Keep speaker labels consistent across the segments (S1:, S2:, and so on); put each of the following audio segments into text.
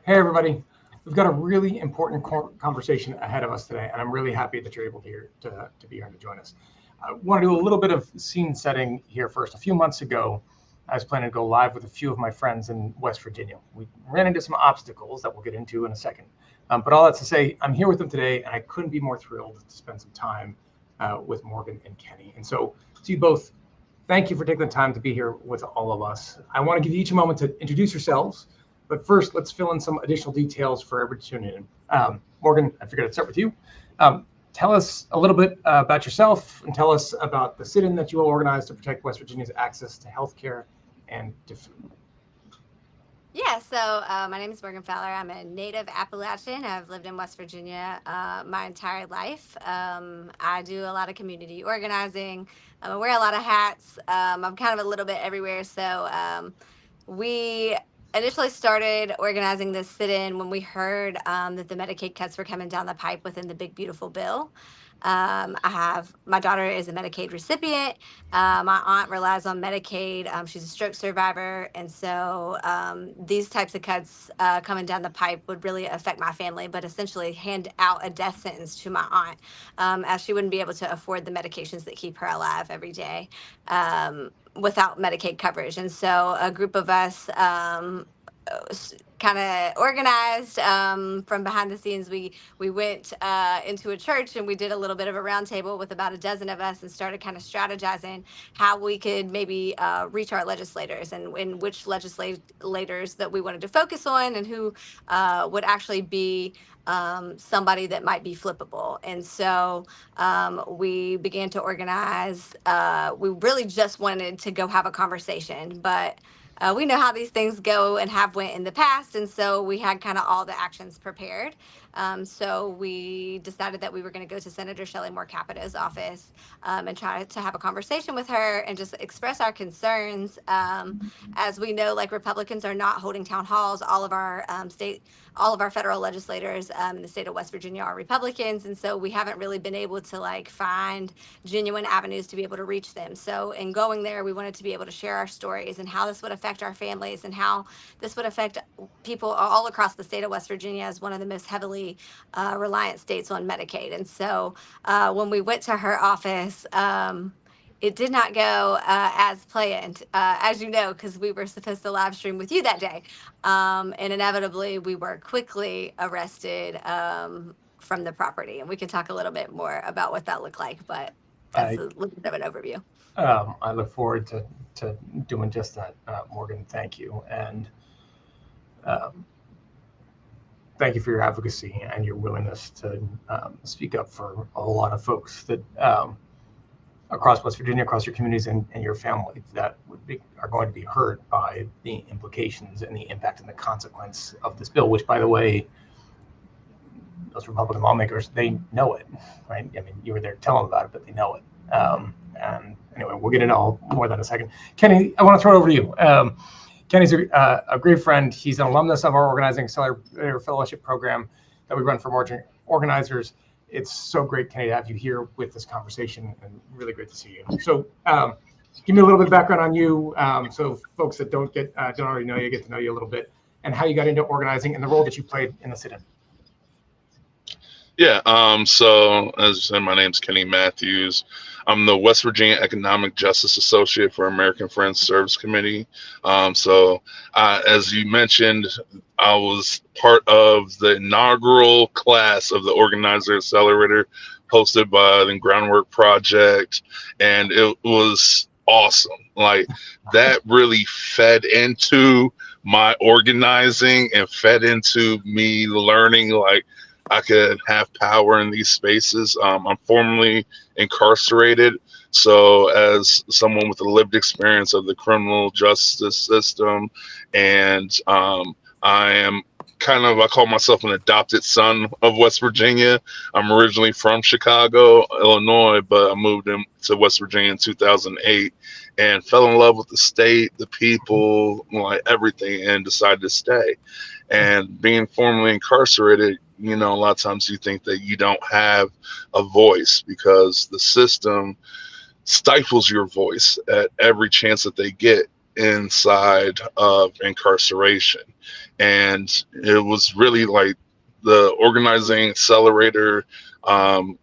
S1: Hey, everybody. We've got a really important conversation ahead of us today, and I'm really happy that you're able to be here and to join us. I want to do a little bit of scene setting here first. A few months ago, I was planning to go live with a few of my friends in West Virginia. We ran into some obstacles that we'll get into in a second. But all that's to say, I'm here with them today, and I couldn't be more thrilled to spend some time with Morgan and Kenny. And so, to you both, thank you for taking the time to be here with all of us. I want to give you each a moment to introduce yourselves. But first, let's fill in some additional details for everybody tuning in. Morgan, I figured I'd start with you. Tell us a little bit about yourself and tell us about the sit-in that you will organize to protect West Virginia's access to healthcare and to food.
S2: My name is Morgan Fowler. I'm a native Appalachian. I've lived in West Virginia my entire life. I do a lot of community organizing. I wear a lot of hats. I'm kind of a little bit everywhere. We initially started organizing this sit in when we heard that the Medicaid cuts were coming down the pipe within the big, beautiful bill. I have my daughter is a Medicaid recipient. My aunt relies on Medicaid. She's a stroke survivor. And so these types of cuts coming down the pipe would really affect my family, but essentially hand out a death sentence to my aunt, as she wouldn't be able to afford the medications that keep her alive every day. Without Medicaid coverage. And so a group of us kind of organized from behind the scenes. We went into a church and we did a little bit of a roundtable with about a dozen of us and started kind of strategizing how we could maybe reach our legislators and which legislators that we wanted to focus on and who would actually be somebody that might be flippable. And so we began to organize. We really just wanted to go have a conversation, but we know how these things go and have went in the past, and so we had kind of all the actions prepared. So we decided that we were going to go to Senator Shelley Moore Capito's office and try to have a conversation with her and just express our concerns. As we know, like Republicans are not holding town halls. All of our federal legislators in the state of West Virginia are Republicans, and so we haven't really been able to like find genuine avenues to be able to reach them. So in going there, we wanted to be able to share our stories and how this would affect our families and how this would affect people all across the state of West Virginia as one of the most heavily reliant states on Medicaid. And so when we went to her office, it did not go as planned, as you know, because we were supposed to live stream with you that day. And inevitably, we were quickly arrested from the property. And we can talk a little bit more about what that looked like, but that's
S1: I,
S2: a little bit of an overview.
S1: I look forward to doing just that, Morgan. Thank you. And um, thank you for your advocacy and your willingness to speak up for a lot of folks that across West Virginia, across your communities and your family that are going to be hurt by the implications and the impact and the consequence of this bill, which, by the way, those Republican lawmakers, they know it, right? I mean, you were there to tell them about it, but they know it. And anyway, we'll get into all more of that in a second. Kenny, I want to throw it over to you. Kenny's a great friend. He's an alumnus of our Organizing Accelerator Fellowship program that we run for emerging organizers. It's so great, Kenny, to have you here with this conversation, and really great to see you. So, give me a little bit of background on you, so folks that don't already know you get to know you a little bit, and how you got into organizing and the role that you played in the sit-in.
S3: Yeah, so as you said, my name's Kenny Matthews. I'm the West Virginia Economic Justice Associate for American Friends Service Committee. As you mentioned, I was part of the inaugural class of the Organizer Accelerator hosted by the Groundwork Project, and it was awesome. Like, that really fed into my organizing and fed into me learning, like, I could have power in these spaces. I'm formerly incarcerated. So, as someone with a lived experience of the criminal justice system, and I am I call myself an adopted son of West Virginia. I'm originally from Chicago, Illinois, but I moved to West Virginia in 2008 and fell in love with the state, the people, like everything, and decided to stay. And being formerly incarcerated, a lot of times you think that you don't have a voice because the system stifles your voice at every chance that they get. inside of incarceration. And it was really like the organizing accelerator, um,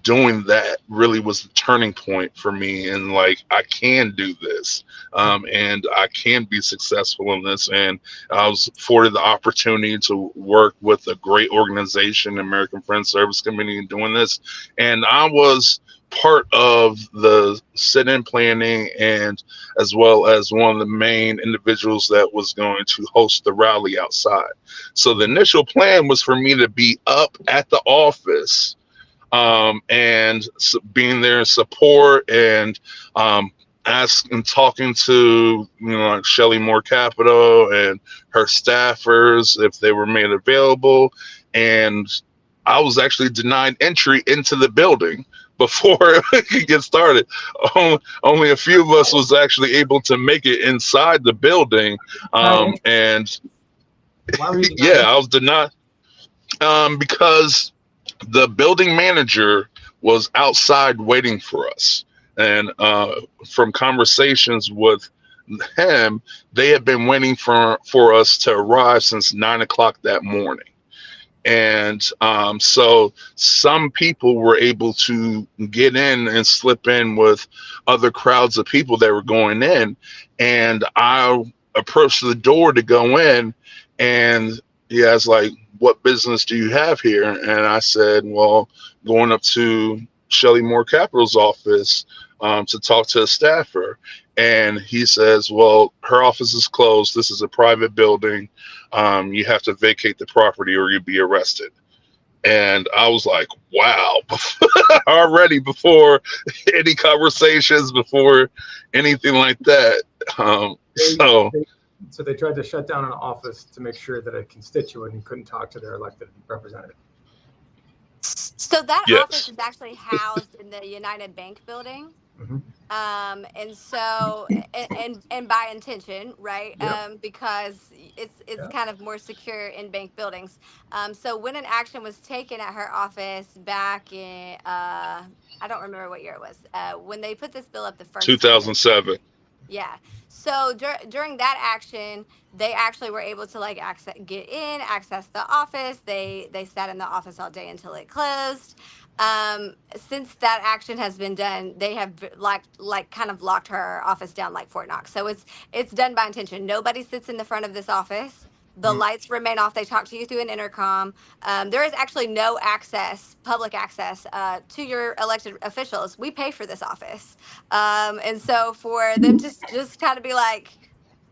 S3: doing that really was the turning point for me, and like I can do this, and I can be successful in this. And I was afforded the opportunity to work with a great organization, American Friends Service Committee, doing this. And I was part of the sit-in planning, and as well as one of the main individuals that was going to host the rally outside. So the initial plan was for me to be up at the office, and being there in support, and asking, talking to, like Shelly Moore Capito and her staffers if they were made available. And I was actually denied entry into the building before it could get started. Only a few of us was actually able to make it inside the building. And
S1: why were you
S3: yeah,
S1: denied?
S3: I was denied, because the building manager was outside waiting for us. And from conversations with him, they had been waiting for us to arrive since 9 o'clock that morning. And so some people were able to get in and slip in with other crowds of people that were going in. And I approached the door to go in, and he asked, like, what business do you have here? And I said, well, going up to Shelly Moore Capital's office, to talk to a staffer. And he says, well, her office is closed. This is a private building. You have to vacate the property or you'll be arrested. And I was like, wow, already, before any conversations, before anything like that. So
S1: So they tried to shut down an office to make sure that a constituent couldn't talk to their elected representative.
S2: So that office
S3: yes,
S2: is actually housed in the United Bank building.
S1: Mm-hmm.
S2: And so, and by intention, right?
S1: Yep.
S2: Because it's
S1: Yep.
S2: kind of more secure in bank buildings. So when an action was taken at her office back in, I don't remember what year it was, when they put this bill up the first time.
S3: 2007.
S2: Yeah. So during that action, they actually were able to like get in, access the office. They sat in the office all day until it closed. Since that action has been done, they have like kind of locked her office down like Fort Knox. So it's done by intention. Nobody sits in the front of this office. The lights remain off. They talk to you through an intercom. There is actually no access, public access, to your elected officials. We pay for this office. And so for them to just kind of be like,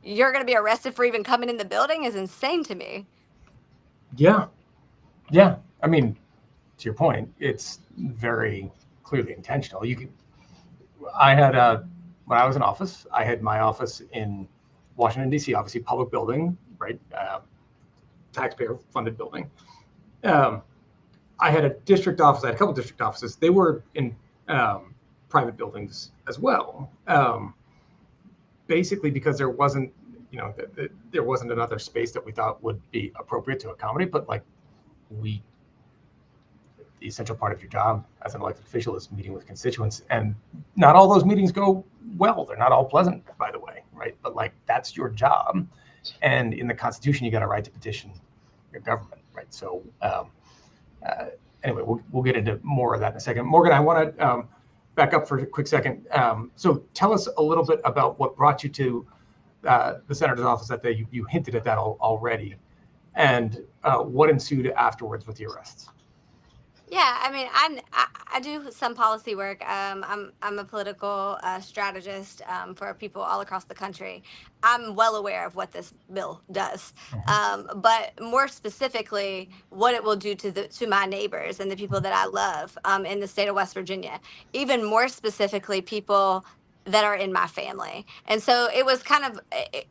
S2: you're going to be arrested for even coming in the building is insane to me.
S1: Yeah. Yeah. I mean, to your point, it's very clearly intentional. I had when I was in office, I had my office in Washington, D.C., obviously public building, right? Taxpayer funded building. I had a district office. I had a couple district offices. They were in private buildings as well. Basically, because there wasn't, there wasn't another space that we thought would be appropriate to accommodate. But like, the essential part of your job as an elected official is meeting with constituents, and not all those meetings go well. They're not all pleasant, by the way, right? But like, that's your job, and in the Constitution, you got a right to petition your government, right? So anyway, we'll get into more of that in a second. Morgan, I want to back up for a quick second. So tell us a little bit about what brought you to the senator's office that day. You hinted at that already, and what ensued afterwards with the arrests.
S2: Yeah, I mean, I do some policy work. I'm a political strategist for people all across the country. I'm well aware of what this bill does, but more specifically, what it will do to my neighbors and the people that I love in the state of West Virginia. Even more specifically, people that are in my family. And so it was kind of,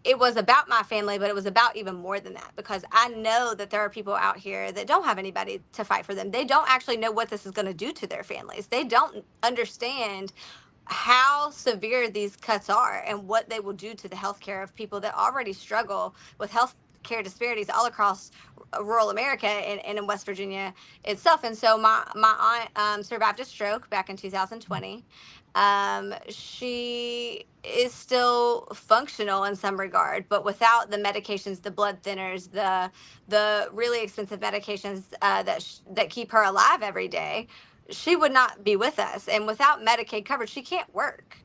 S2: it was about my family, but it was about even more than that, because I know that there are people out here that don't have anybody to fight for them. They don't actually know what this is going to do to their families. They don't understand how severe these cuts are and what they will do to the healthcare of people that already struggle with health care disparities all across rural America and in West Virginia itself. And so my aunt survived a stroke back in 2020. She is still functional in some regard, but without the medications, the blood thinners, the really expensive medications that keep her alive every day, she would not be with us. And without Medicaid coverage, she can't work.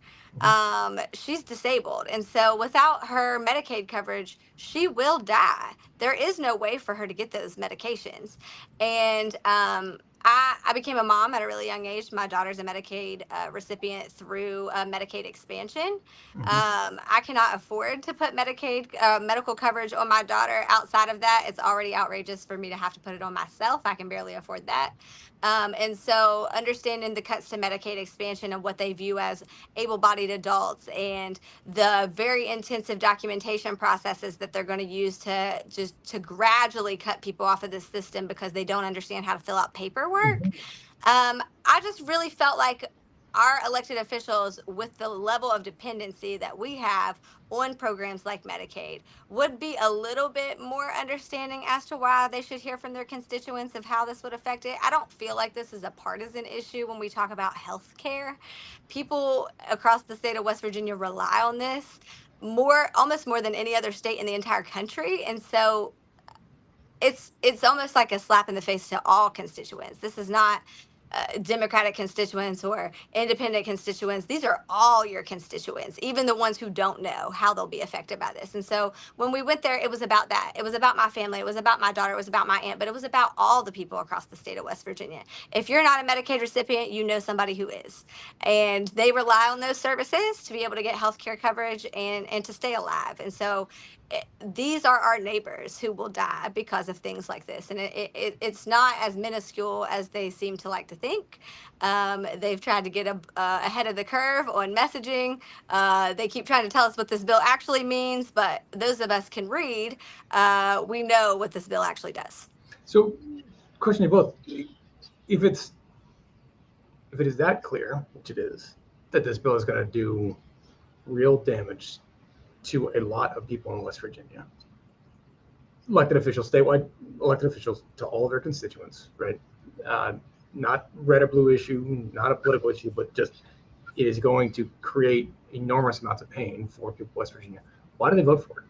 S2: She's disabled, and so without her Medicaid coverage, she will die. There is no way for her to get those medications. And I became a mom at a really young age. My daughter's a Medicaid recipient through Medicaid expansion. I cannot afford to put Medicaid medical coverage on my daughter. Outside of that, it's already outrageous for me to have to put it on myself. I can barely afford that. And so understanding the cuts to Medicaid expansion and what they view as able-bodied adults and the very intensive documentation processes that they're going to use to just to gradually cut people off of this system because they don't understand how to fill out paperwork. I just really felt like our elected officials, with the level of dependency that we have on programs like Medicaid, would be a little bit more understanding as to why they should hear from their constituents of how this would affect it. I don't feel like this is a partisan issue when we talk about health care. People across the state of West Virginia rely on this almost more than any other state in the entire country. And so it's almost like a slap in the face to all constituents. This is not Democratic constituents or independent constituents. These are all your constituents, even the ones who don't know how they'll be affected by this. And so when we went there, it was about that. It was about my family. It was about my daughter. It was about my aunt, but it was about all the people across the state of West Virginia. If you're not a Medicaid recipient, you know somebody who is. And they rely on those services to be able to get health care coverage and to stay alive. And so these are our neighbors who will die because of things like this. And it's not as minuscule as they seem to like to think. They've tried to get ahead of the curve on messaging. They keep trying to tell us what this bill actually means, but those of us can read. We know what this bill actually does.
S1: So, question to both: if it is that clear, which it is, that this bill is going to do real damage to a lot of people in West Virginia, elected officials, statewide elected officials, to all of their constituents, right? Not red or blue issue, not a political issue, but just it is going to create enormous amounts of pain for people in West Virginia. Why do they vote for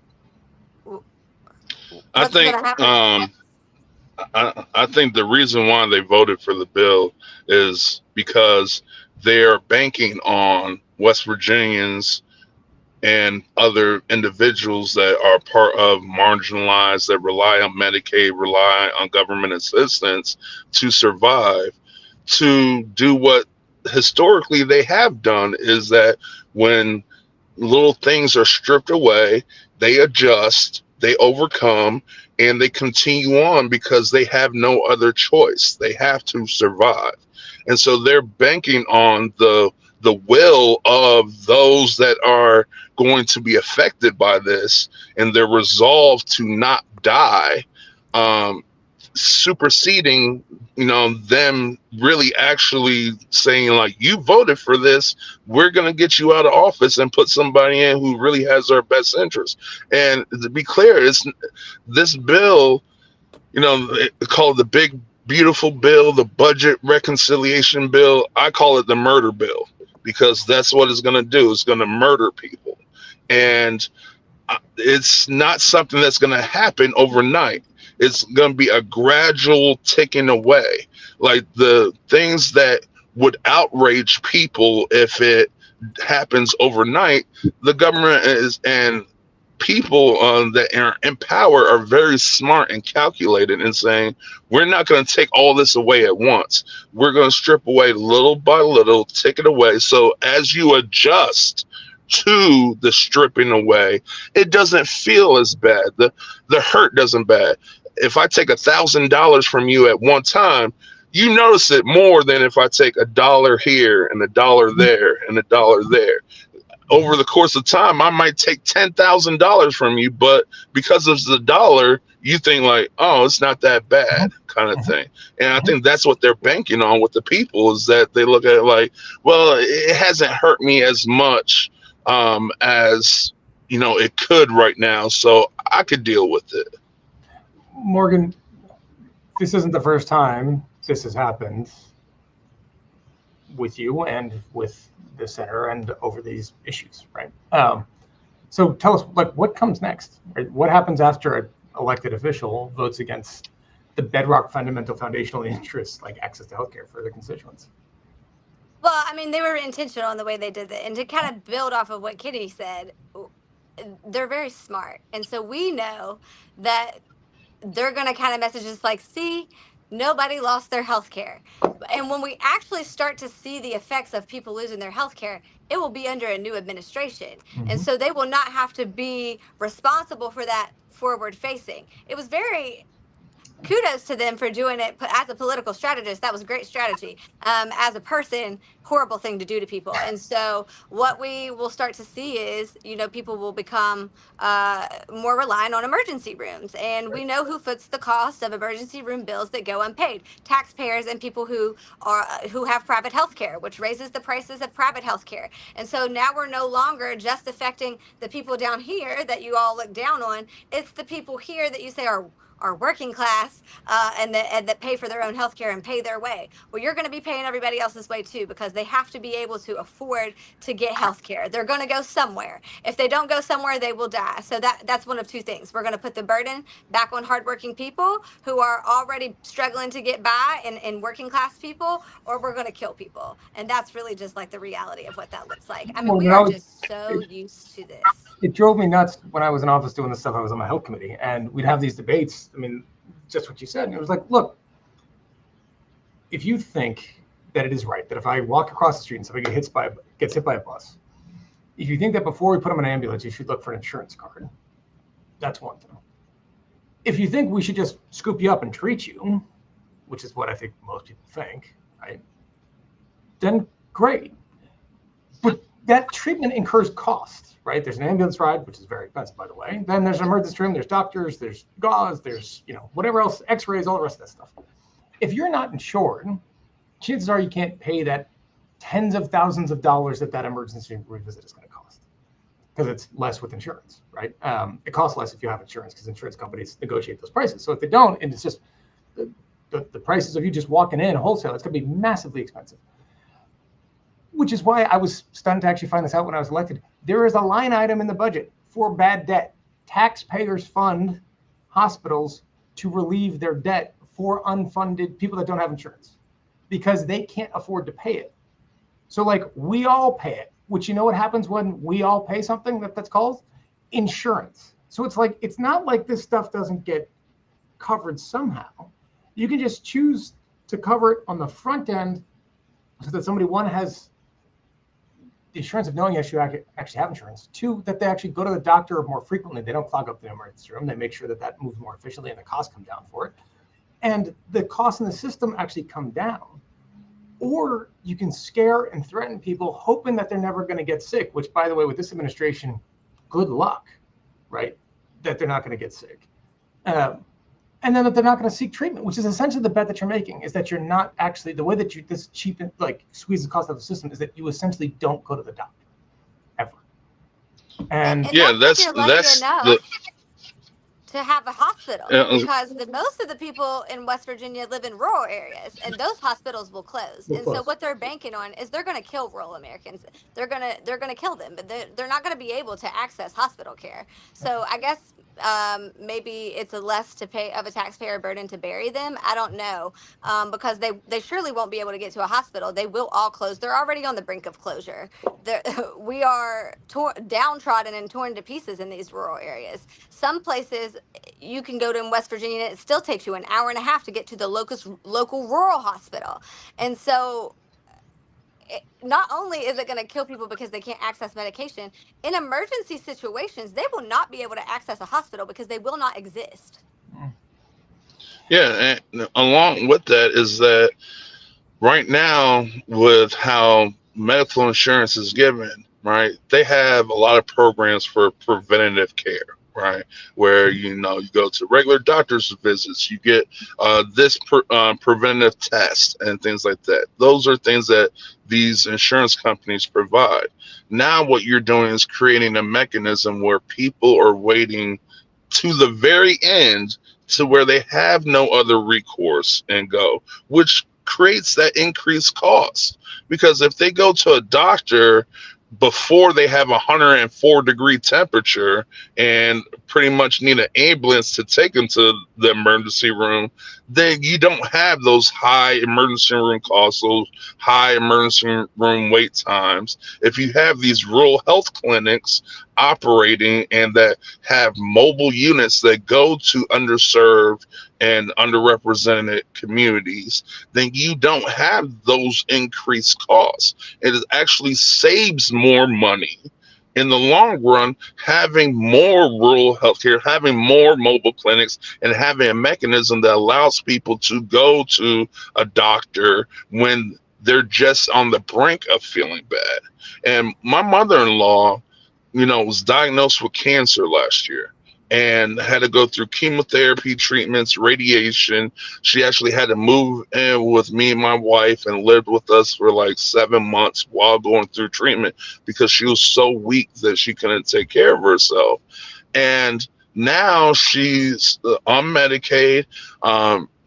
S1: it?
S3: I think I think the reason why they voted for the bill is because they're banking on West Virginians and other individuals that are part of marginalized, that rely on Medicaid, rely on government assistance to survive, to do what historically they have done, is that when little things are stripped away, they adjust, they overcome, and they continue on because they have no other choice. They have to survive. And so they're banking on the will of those that are going to be affected by this, and their resolve to not die, superseding, them really actually saying, like, you voted for this, we're going to get you out of office and put somebody in who really has our best interest. And to be clear, it's this bill, called the big beautiful bill, the budget reconciliation bill. I call it the murder bill, because that's what it's going to do. It's going to murder people. And it's not something that's going to happen overnight. It's going to be a gradual ticking away. Like the things that would outrage people if it happens overnight, the government and people that are in power are very smart and calculated in saying, we're not going to take all this away at once. We're going to strip away little by little, take it away. So as you adjust to the stripping away, it doesn't feel as bad. The hurt doesn't bad. If I take $1,000 from you at one time, you notice it more than if I take $1 here and $1 there and $1 there. Over the course of time, I might take $10,000 from you, but because of the dollar, you think like, oh, it's not that bad, kind of thing. And I think that's what they're banking on with the people, is that they look at it like, well, it hasn't hurt me as much as it could right now, so I could deal with it.
S1: Morgan, this isn't the first time this has happened with you and with the center and over these issues, right? So tell us, like, what comes next? Right? What happens after an elected official votes against the bedrock fundamental foundational interests like access to healthcare for their constituents?
S2: Well, I mean, they were intentional in the way they did it. And to kind of build off of what Kitty said, they're very smart. And so we know that they're going to kind of message us like, see, nobody lost their health care. And when we actually start to see the effects of people losing their health care, it will be under a new administration. And so they will not have to be responsible for that forward facing. It was very kudos to them for doing it as a political strategist. That was a great strategy. As a person, horrible thing to do to people. And so what we will start to see is, people will become more reliant on emergency rooms. And we know who foots the cost of emergency room bills that go unpaid: taxpayers and people who have private health care, which raises the prices of private health care. And so now we're no longer just affecting the people down here that you all look down on. It's the people here that you say are working class, and that pay for their own health care and pay their way. Well, you're going to be paying everybody else's way too, because they have to be able to afford to get health care. They're going to go somewhere. If they don't go somewhere, they will die. So that's one of two things. We're going to put the burden back on hardworking people who are already struggling to get by, and working class people, or we're going to kill people. And that's really just like the reality of what that looks like. I mean, we are just so used to this.
S1: It drove me nuts when I was in office doing this stuff. I was on my health committee, and we'd have these debates. I mean, just what you said. And it was like, look, if you think that it is right that if I walk across the street and somebody gets hit by a bus, if you think that before we put them in an ambulance, you should look for an insurance card, that's one thing. If you think we should just scoop you up and treat you, which is what I think most people think, right? Then great. But that treatment incurs cost. Right? There's an ambulance ride, which is very expensive, by the way. Then there's an emergency room, there's doctors, there's gauze, there's, whatever else, x-rays, all the rest of that stuff. If you're not insured, chances are you can't pay that tens of thousands of dollars that emergency room visit is going to cost, because it's less with insurance, right? It costs less if you have insurance, because insurance companies negotiate those prices. So if they don't, and it's just the prices of you just walking in wholesale, it's going to be massively expensive. Which is why I was stunned to actually find this out when I was elected. There is a line item in the budget for bad debt. Taxpayers fund hospitals to relieve their debt for unfunded people that don't have insurance, because they can't afford to pay it. So like, we all pay it, which, what happens when we all pay something that's called insurance. So it's like, it's not like this stuff doesn't get covered somehow. You can just choose to cover it on the front end so that somebody, one, has the assurance of knowing you actually have insurance. Two, that they actually go to the doctor more frequently. They don't clog up the emergency room. They make sure that moves more efficiently and the costs come down for it. And the costs in the system actually come down. Or you can scare and threaten people, hoping that they're never going to get sick, which, by the way, with this administration, good luck, right? That they're not going to get sick. And then that they're not going to seek treatment, which is essentially the bet that you're making, is that you're not actually, the way that you this cheap, like, squeeze the cost of the system is that you essentially don't go to the doctor ever. And
S2: yeah, that's the to have a hospital, because most of the people in West Virginia live in rural areas, and those hospitals will close. So what they're banking on is they're going to kill rural Americans. They're going to kill them, but they're not going to be able to access hospital care. So I guess maybe it's a less to pay of a taxpayer burden to bury them. I don't know, because they surely won't be able to get to a hospital. They will all close. They're already on the brink of closure. We are downtrodden and torn to pieces in these rural areas. Some places you can go to in West Virginia, and it still takes you an hour and a half to get to the local rural hospital. And so not only is it going to kill people because they can't access medication, in emergency situations, they will not be able to access a hospital because they will not exist.
S3: Yeah, and along with that is that right now, with how medical insurance is given, right, they have a lot of programs for preventative care, right, where you go to regular doctor's visits, you get this preventative test and things like that. Those are things that these insurance companies provide. Now what you're doing is creating a mechanism where people are waiting to the very end to where they have no other recourse and go, which creates that increased cost. Because if they go to a doctor before they have a 104-degree temperature and pretty much need an ambulance to take them to the emergency room, then you don't have those high emergency room costs, those high emergency room wait times. If you have these rural health clinics operating and that have mobile units that go to underserved and underrepresented communities, then you don't have those increased costs. It actually saves more money in the long run, having more rural healthcare, having more mobile clinics, and having a mechanism that allows people to go to a doctor when they're just on the brink of feeling bad. And my mother-in-law, was diagnosed with cancer last year and had to go through chemotherapy treatments, radiation. She actually had to move in with me and my wife and lived with us for like 7 months while going through treatment because she was so weak that she couldn't take care of herself. And now she's on Medicaid.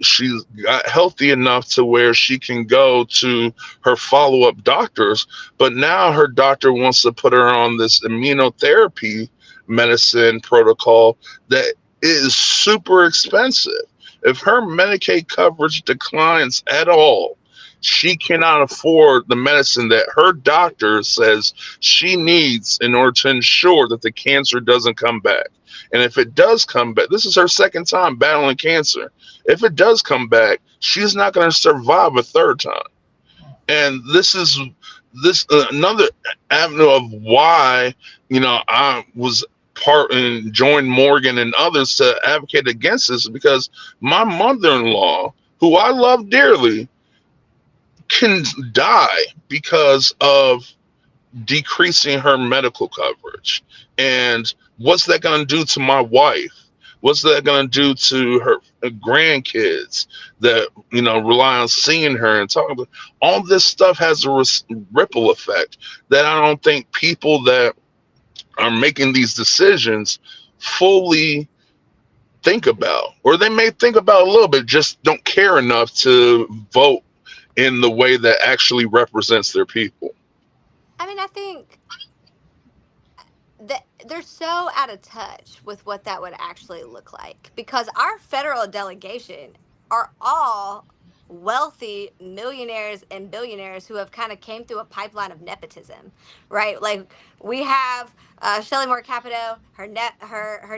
S3: She's got healthy enough to where she can go to her follow-up doctors, but now her doctor wants to put her on this immunotherapy medicine protocol that is super expensive. If her Medicaid coverage declines at all, she cannot afford the medicine that her doctor says she needs in order to ensure that the cancer doesn't come back. And if it does come back, this is her second time battling cancer. If it does come back, she's not going to survive a third time. And this another avenue of why I was part and joined Morgan and others to advocate against this, because my mother-in-law, who I love dearly, can die because of decreasing her medical coverage. And what's that going to do to my wife? What's that going to do to her grandkids that rely on seeing her and talking about? All this stuff has a ripple effect that I don't think people that are making these decisions fully think about, or they may think about a little bit, just don't care enough to vote in the way that actually represents their people.
S2: I mean, I think that they're so out of touch with what that would actually look like, because our federal delegation are all wealthy millionaires and billionaires who have kind of came through a pipeline of nepotism, right? Like, we have Shelley Moore Capito, her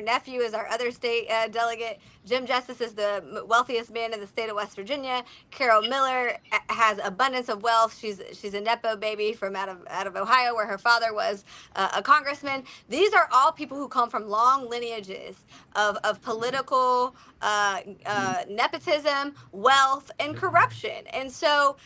S2: nephew is our other state delegate. Jim Justice is the wealthiest man in the state of West Virginia. Carol Miller has abundance of wealth. She's a nepo baby from out of Ohio, where her father was a congressman. These are all people who come from long lineages of political nepotism, wealth, and corruption. And so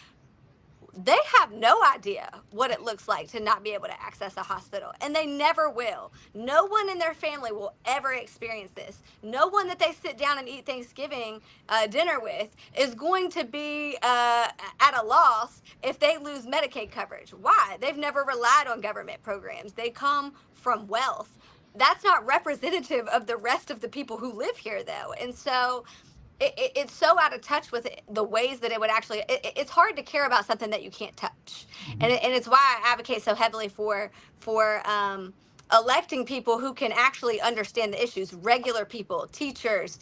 S2: they have no idea what it looks like to not be able to access a hospital, and they never will. No one in their family will ever experience this. No one that they sit down and eat Thanksgiving dinner with is going to be at a loss if they lose Medicaid coverage. Why? They've never relied on government programs. They come from wealth. That's not representative of the rest of the people who live here, though. And so it's so out of touch with the ways that it would actually it's hard to care about something that you can't touch. And it's why I advocate so heavily for electing people who can actually understand the issues, regular people, teachers,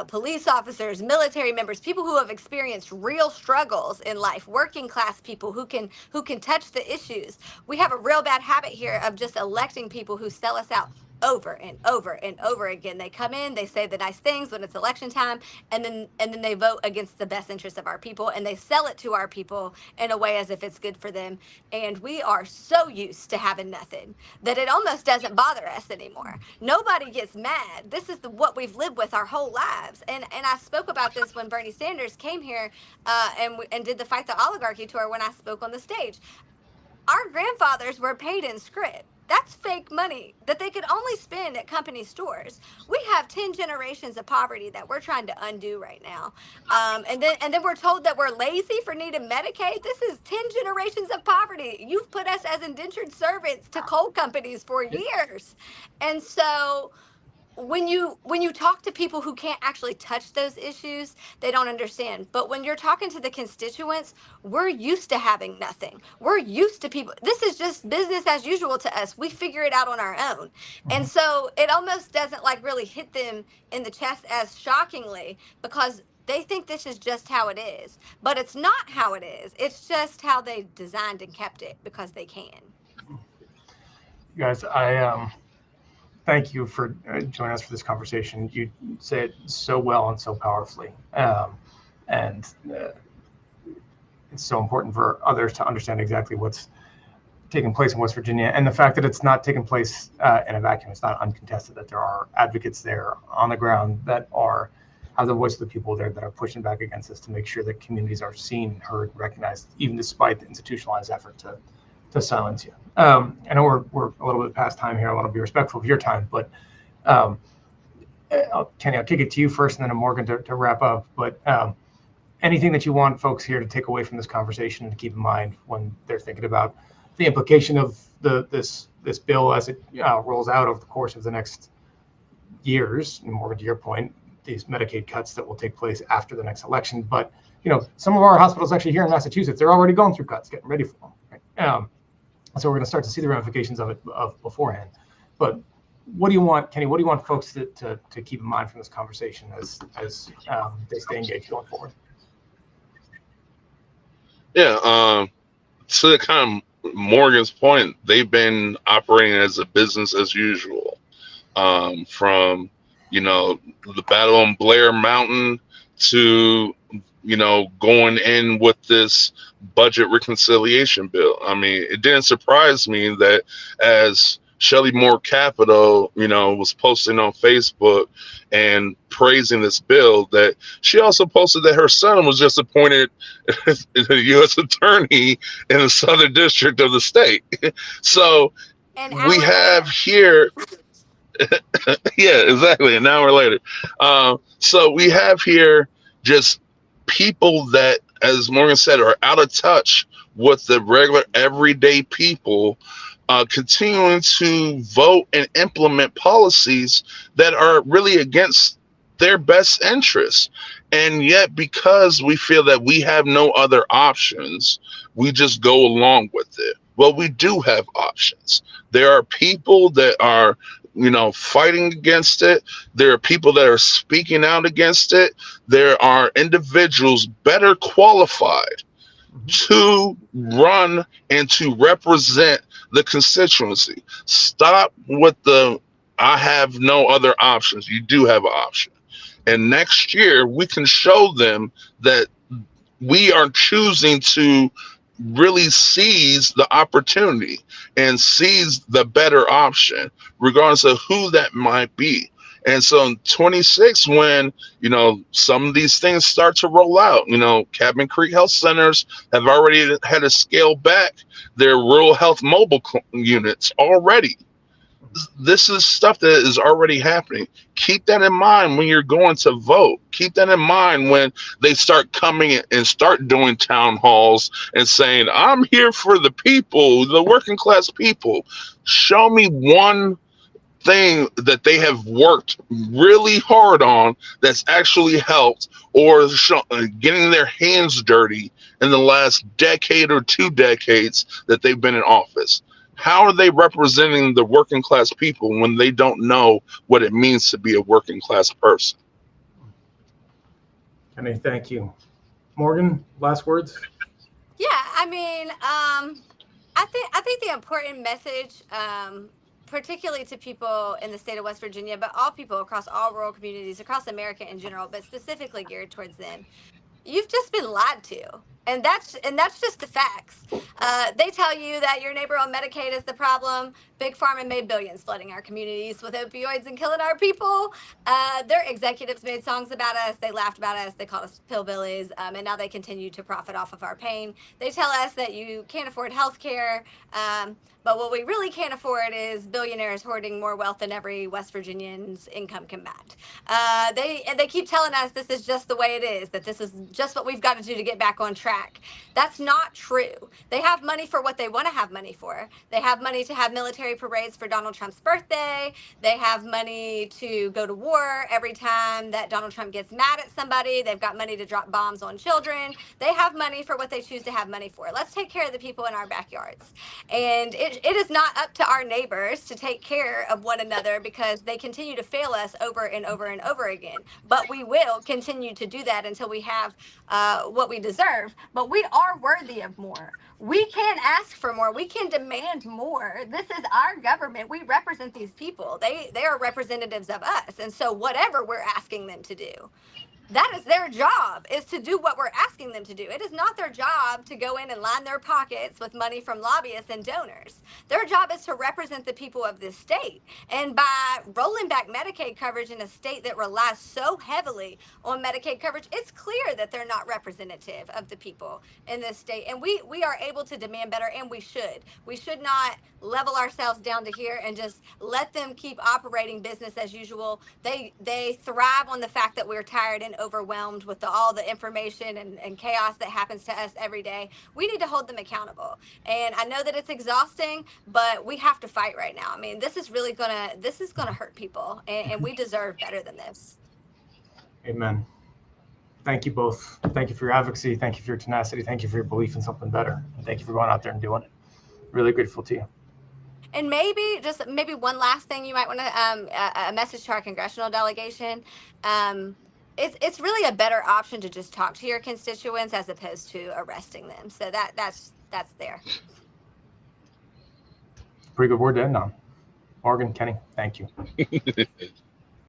S2: police officers, military members, people who have experienced real struggles in life, working class people who can touch the issues. We have a real bad habit here of just electing people who sell us out over and over and over again. They come in, they say the nice things when it's election time, and then they vote against the best interests of our people, and they sell it to our people in a way as if it's good for them. And we are so used to having nothing that it almost doesn't bother us anymore. Nobody gets mad. This is what we've lived with our whole lives. And I spoke about this when Bernie Sanders came here and did the Fight the Oligarchy tour when I spoke on the stage. Our grandfathers were paid in script. That's fake money that they could only spend at company stores. We have 10 generations of poverty that we're trying to undo right now. And then we're told that we're lazy for needing Medicaid. This is 10 generations of poverty. You've put us as indentured servants to coal companies for years. And so when you talk to people who can't actually touch those issues, they don't understand. But when you're talking to the constituents, we're used to having nothing. We're used to people. This is just business as usual to us. We figure it out on our own. And
S1: Mhm.
S2: so it almost doesn't like really hit them in the chest as shockingly, because they think this is just how it is. But it's not how it is. It's just how they designed and kept it because they can.
S1: You guys, I thank you for joining us for this conversation. You say it so well and so powerfully, and it's so important for others to understand exactly what's taking place in West Virginia, and the fact that it's not taking place in a vacuum. It's not uncontested that there are advocates there on the ground that are have the voice of the people there that are pushing back against this to make sure that communities are seen, heard, recognized, even despite the institutionalized effort to silence you. I know we're a little bit past time here. I want to be respectful of your time, but um, Kenny, I'll kick it to you first, and then to Morgan to wrap up. But anything that you want folks here to take away from this conversation and to keep in mind when they're thinking about the implication of this bill as it rolls out over the course of the next years, and Morgan, to your point, these Medicaid cuts that will take place after the next election. But some of our hospitals actually here in Massachusetts, they're already going through cuts, getting ready for them. Right? So we're going to start to see the ramifications of it beforehand. But what do you want, Kenny? What do you want folks to keep in mind from this conversation as they stay engaged going forward?
S3: Yeah. To kind of Morgan's point, they've been operating as a business as usual. From the battle on Blair Mountain to going in with this budget reconciliation bill. I mean, it didn't surprise me that as Shelley Moore Capito, was posting on Facebook and praising this bill, that she also posted that her son was just appointed the U.S. attorney in the Southern District of the state. So
S2: An
S3: we
S2: hour
S3: have
S2: later.
S3: here, yeah, exactly, an hour later. So we have here just people that, as Morgan said, are out of touch with the regular everyday people, continuing to vote and implement policies that are really against their best interests. And yet, because we feel that we have no other options, we just go along with it. Well, we do have options. There are people that are fighting against it. There are people that are speaking out against it. There are individuals better qualified to run and to represent the constituency. Stop with the I have no other options. You do have an option. And next year, we can show them that we are choosing to really seize the opportunity and seize the better option, regardless of who that might be. And so in 26, when, some of these things start to roll out, Cabin Creek Health Centers have already had to scale back their rural health mobile units already. This is stuff that is already happening. Keep that in mind when you're going to vote. Keep that in mind when they start coming and start doing town halls and saying, I'm here for the people, the working class people. Show me one thing that they have worked really hard on that's actually helped, or getting their hands dirty in the last decade or 2 decades that they've been in office. How are they representing the working class people when they don't know what it means to be a working class person?
S1: Kenny, thank you. Morgan, last words?
S2: Yeah, I mean, I think the important message, particularly to people in the state of West Virginia, but all people across all rural communities across America in general, but specifically geared towards them, you've just been lied to. And that's just the facts. They tell you that your neighbor on Medicaid is the problem. Big Pharma made billions flooding our communities with opioids and killing our people. Their executives made songs about us. They laughed about us. They called us pillbillies, and now they continue to profit off of our pain. They tell us that you can't afford health care, but what we really can't afford is billionaires hoarding more wealth than every West Virginian's income can match. They keep telling us this is just the way it is, that this is just what we've got to do to get back on track. track. That's not true. They have money for what they want to have money for. They have money to have military parades for Donald Trump's birthday. They have money to go to war every time that Donald Trump gets mad at somebody. They've got money to drop bombs on children. They have money for what they choose to have money for. Let's take care of the people in our backyards. And it is not up to our neighbors to take care of one another because they continue to fail us over and over and over again. But we will continue to do that until we have what we deserve. But we are worthy of more. We can ask for more. We can demand more. This is our government. We represent these people. They are representatives of us. And so whatever we're asking them to do, that is their job, is to do what we're asking them to do. It is not their job to go in and line their pockets with money from lobbyists and donors. Their job is to represent the people of this state. And by rolling back Medicaid coverage in a state that relies so heavily on Medicaid coverage, it's clear that they're not representative of the people in this state. And we are able to demand better, and we should. We should not level ourselves down to here and just let them keep operating business as usual. They thrive on the fact that we're tired and overwhelmed with all the information and chaos that happens to us every day. We need to hold them accountable. And I know that it's exhausting, but we have to fight right now. I mean, this is gonna hurt people, and we deserve better than this.
S1: Amen. Thank you both. Thank you for your advocacy. Thank you for your tenacity. Thank you for your belief in something better. And thank you for going out there and doing it. Really grateful to you.
S2: And maybe one last thing you might want to a message to our congressional delegation. It's really a better option to just talk to your constituents as opposed to arresting them. So that's there.
S1: Pretty good word to end on. Morgan, Kenny, thank you.